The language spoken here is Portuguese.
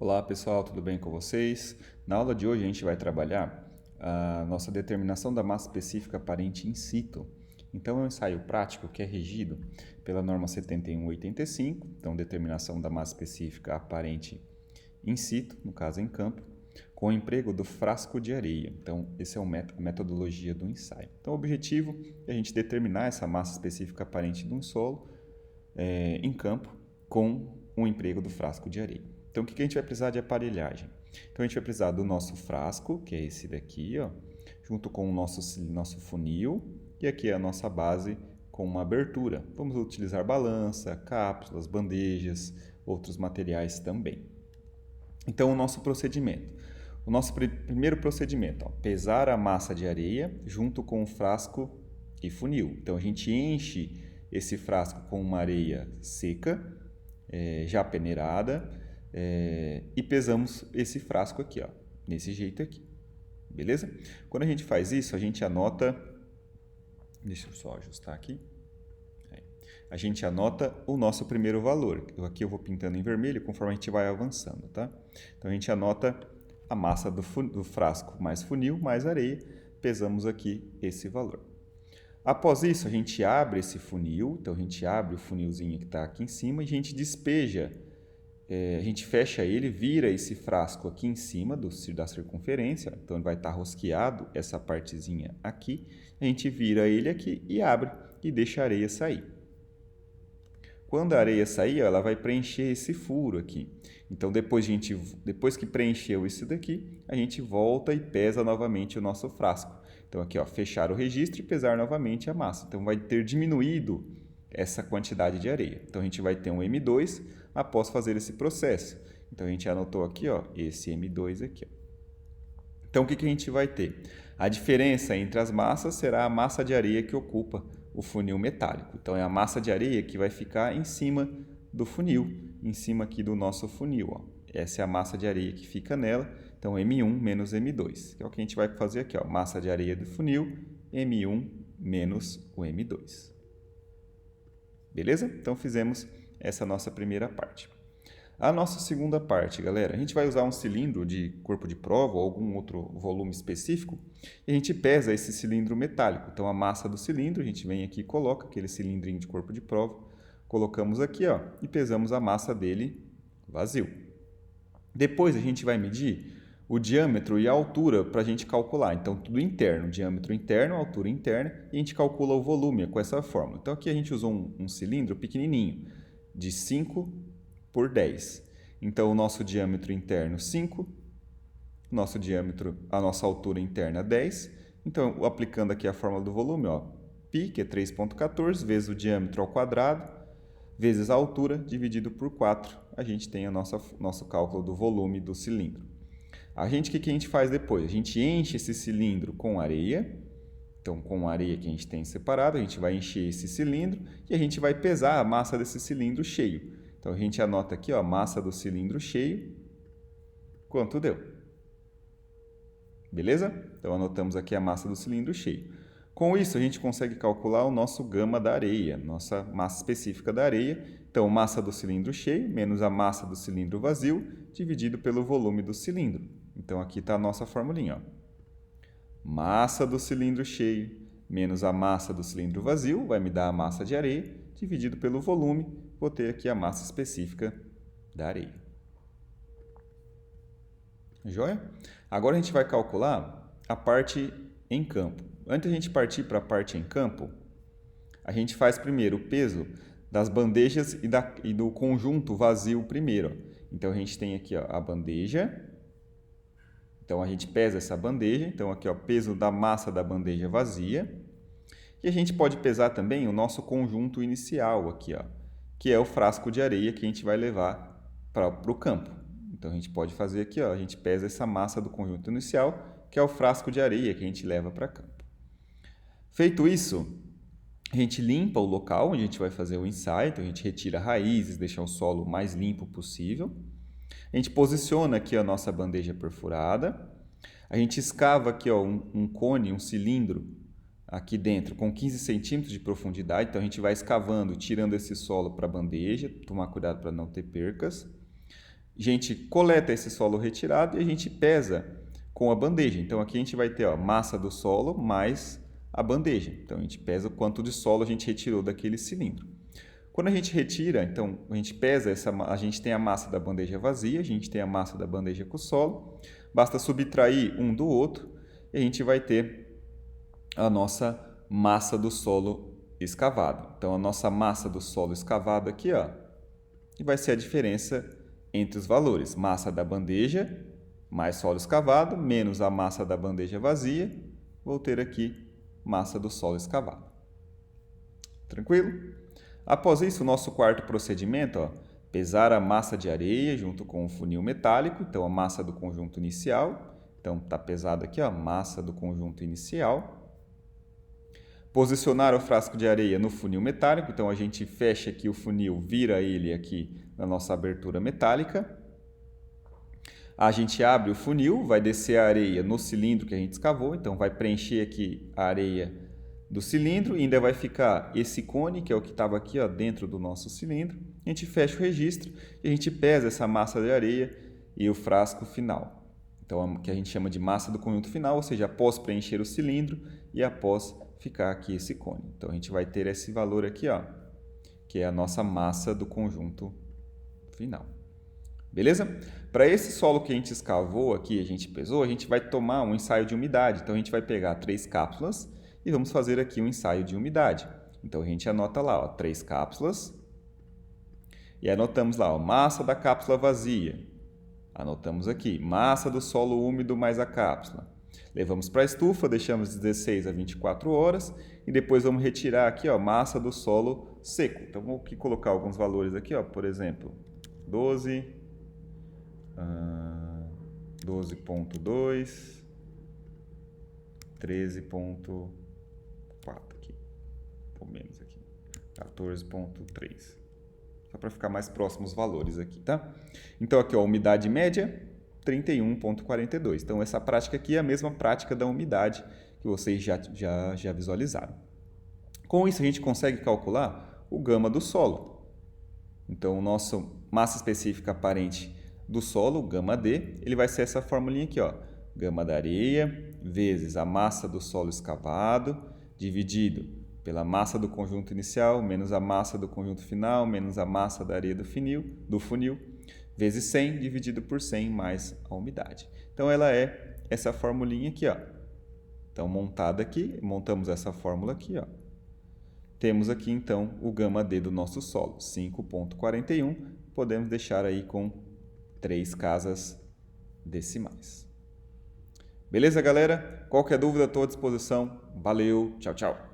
Olá pessoal, tudo bem com vocês? Na aula de hoje a gente vai trabalhar a nossa determinação da massa específica aparente in situ. Então é um ensaio prático que é regido pela norma 7185, então determinação da massa específica aparente in situ, no caso em campo, com o emprego do frasco de areia. Então essa é a metodologia do ensaio. Então o objetivo é a gente determinar essa massa específica aparente de um solo em campo com o emprego do frasco de areia. Então, o que a gente vai precisar de aparelhagem? Então, a gente vai precisar do nosso frasco, que é esse daqui, ó, junto com o nosso funil, e aqui é a nossa base com uma abertura. Vamos utilizar balança, cápsulas, bandejas, outros materiais também. Então, o nosso procedimento. O nosso primeiro procedimento, ó, pesar a massa de areia junto com o frasco e funil. Então, a gente enche esse frasco com uma areia seca, já peneirada, e pesamos esse frasco aqui, ó, desse jeito aqui, beleza? Quando a gente faz isso, a gente anota, deixa eu só ajustar aqui, a gente anota o nosso primeiro valor. Aqui eu vou pintando em vermelho conforme a gente vai avançando, tá? Então a gente anota a massa do frasco mais funil mais areia, pesamos aqui esse valor. Após isso, a gente abre esse funil, então a gente abre o funilzinho que está aqui em cima e a gente despeja, a gente fecha ele, vira esse frasco aqui em cima da circunferência, então ele vai estar rosqueado, essa partezinha aqui, a gente vira ele aqui e abre e deixa a areia sair. Quando a areia sair, ela vai preencher esse furo aqui. Então, depois que preencheu isso daqui, a gente volta e pesa novamente o nosso frasco. Então, aqui, ó, fechar o registro e pesar novamente a massa. Então, vai ter diminuído essa quantidade de areia. Então, a gente vai ter um M2 após fazer esse processo. Então, a gente anotou aqui, ó, esse M2 aqui. Ó. Então, o que a gente vai ter? A diferença entre as massas será a massa de areia que ocupa o funil metálico. Então, é a massa de areia que vai ficar em cima do funil, em cima aqui do nosso funil. Ó. Essa é a massa de areia que fica nela. Então, M1 menos M2, que é o que a gente vai fazer aqui. Ó. Massa de areia do funil, M1 menos o M2. Beleza? Então, fizemos essa nossa primeira parte. A nossa segunda parte, galera, a gente vai usar um cilindro de corpo de prova ou algum outro volume específico e a gente pesa esse cilindro metálico. Então, a massa do cilindro, a gente vem aqui e coloca aquele cilindrinho de corpo de prova, colocamos aqui, ó, e pesamos a massa dele vazio. Depois, a gente vai medir o diâmetro e a altura para a gente calcular. Então, tudo interno, diâmetro interno, altura interna, e a gente calcula o volume com essa fórmula. Então, aqui a gente usou um cilindro pequenininho, de 5 por 10. Então, o nosso diâmetro interno 5, a nossa altura interna 10. Então, aplicando aqui a fórmula do volume, ó, π, que é 3,14, vezes o diâmetro ao quadrado, vezes a altura, dividido por 4, a gente tem o nosso cálculo do volume do cilindro. O que a gente faz depois? A gente enche esse cilindro com areia. Então, com a areia que a gente tem separado, a gente vai encher esse cilindro e a gente vai pesar a massa desse cilindro cheio. Então, a gente anota aqui, ó, a massa do cilindro cheio, quanto deu. Beleza? Então, anotamos aqui a massa do cilindro cheio. Com isso, a gente consegue calcular o nosso gama da areia, nossa massa específica da areia. Então, massa do cilindro cheio menos a massa do cilindro vazio, dividido pelo volume do cilindro. Então, aqui está a nossa formulinha. Ó. Massa do cilindro cheio menos a massa do cilindro vazio vai me dar a massa de areia, dividido pelo volume, vou ter aqui a massa específica da areia. Joia? Agora a gente vai calcular a parte em campo. Antes de a gente partir para a parte em campo, a gente faz primeiro o peso das bandejas e do conjunto vazio primeiro. Então, a gente tem aqui, ó, a bandeja. Então, a gente pesa essa bandeja. Então, aqui, ó, peso da massa da bandeja vazia. E a gente pode pesar também o nosso conjunto inicial aqui, ó, que é o frasco de areia que a gente vai levar para o campo. Então, a gente pode fazer aqui, ó, a gente pesa essa massa do conjunto inicial, que é o frasco de areia que a gente leva para campo. Feito isso, a gente limpa o local onde a gente vai fazer o ensaio, então a gente retira raízes, deixa o solo mais limpo possível. A gente posiciona aqui a nossa bandeja perfurada. A gente escava aqui, ó, um cone, um cilindro aqui dentro com 15 centímetros de profundidade. Então, a gente vai escavando, tirando esse solo para a bandeja, tomar cuidado para não ter percas. a gente coleta esse solo retirado e a gente pesa com a bandeja. Então, aqui a gente vai ter, ó, massa do solo mais a bandeja. Então, a gente pesa o quanto de solo a gente retirou daquele cilindro. Quando a gente retira, então, a gente pesa a gente tem a massa da bandeja vazia, a gente tem a massa da bandeja com solo. Basta subtrair um do outro e a gente vai ter a nossa massa do solo escavado. Então, a nossa massa do solo escavado aqui, ó, vai ser a diferença entre os valores. Massa da bandeja mais solo escavado, menos a massa da bandeja vazia, vou ter aqui massa do solo escavado. Tranquilo? Após isso, o nosso quarto procedimento, ó, pesar a massa de areia junto com o funil metálico, então a massa do conjunto inicial, então está pesado aqui, ó, massa do conjunto inicial. Posicionar o frasco de areia no funil metálico, então a gente fecha aqui o funil, vira ele aqui na nossa abertura metálica. A gente abre o funil, vai descer a areia no cilindro que a gente escavou, então vai preencher aqui a areia do cilindro e ainda vai ficar esse cone, que é o que estava aqui, ó, dentro do nosso cilindro. A gente fecha o registro e a gente pesa essa massa de areia e o frasco final. Então, que a gente chama de massa do conjunto final, ou seja, após preencher o cilindro e após ficar aqui esse cone. Então, a gente vai ter esse valor aqui, ó, que é a nossa massa do conjunto final. Beleza? Para esse solo que a gente escavou aqui, a gente pesou, a gente vai tomar um ensaio de umidade. Então, a gente vai pegar 3 cápsulas e vamos fazer aqui um ensaio de umidade. Então, a gente anota lá, ó, 3 cápsulas e anotamos lá, ó, massa da cápsula vazia. Anotamos aqui, massa do solo úmido mais a cápsula. Levamos para a estufa, deixamos de 16 a 24 horas e depois vamos retirar aqui, ó, massa do solo seco. Então, vou aqui colocar alguns valores aqui, ó, por exemplo, 12.2, 13.4 aqui, ou menos aqui, 14.3. Só para ficar mais próximos os valores aqui, tá? Então, aqui, ó, a umidade média, 31.42. Então, essa prática aqui é a mesma prática da umidade que vocês já visualizaram. Com isso, a gente consegue calcular o gama do solo. Então, o nosso massa específica aparente do solo, o gama D, ele vai ser essa formulinha aqui, ó, gama da areia vezes a massa do solo escavado, dividido pela massa do conjunto inicial, menos a massa do conjunto final, menos a massa da areia do funil, vezes 100, dividido por 100, mais a umidade. Então, ela é essa formulinha aqui, ó. Então, montada aqui, montamos essa fórmula aqui, ó. Temos aqui, então, o gama D do nosso solo, 5.41. Podemos deixar aí com 3 casas decimais. Beleza, galera? Qualquer dúvida, estou à disposição. Valeu, tchau, tchau.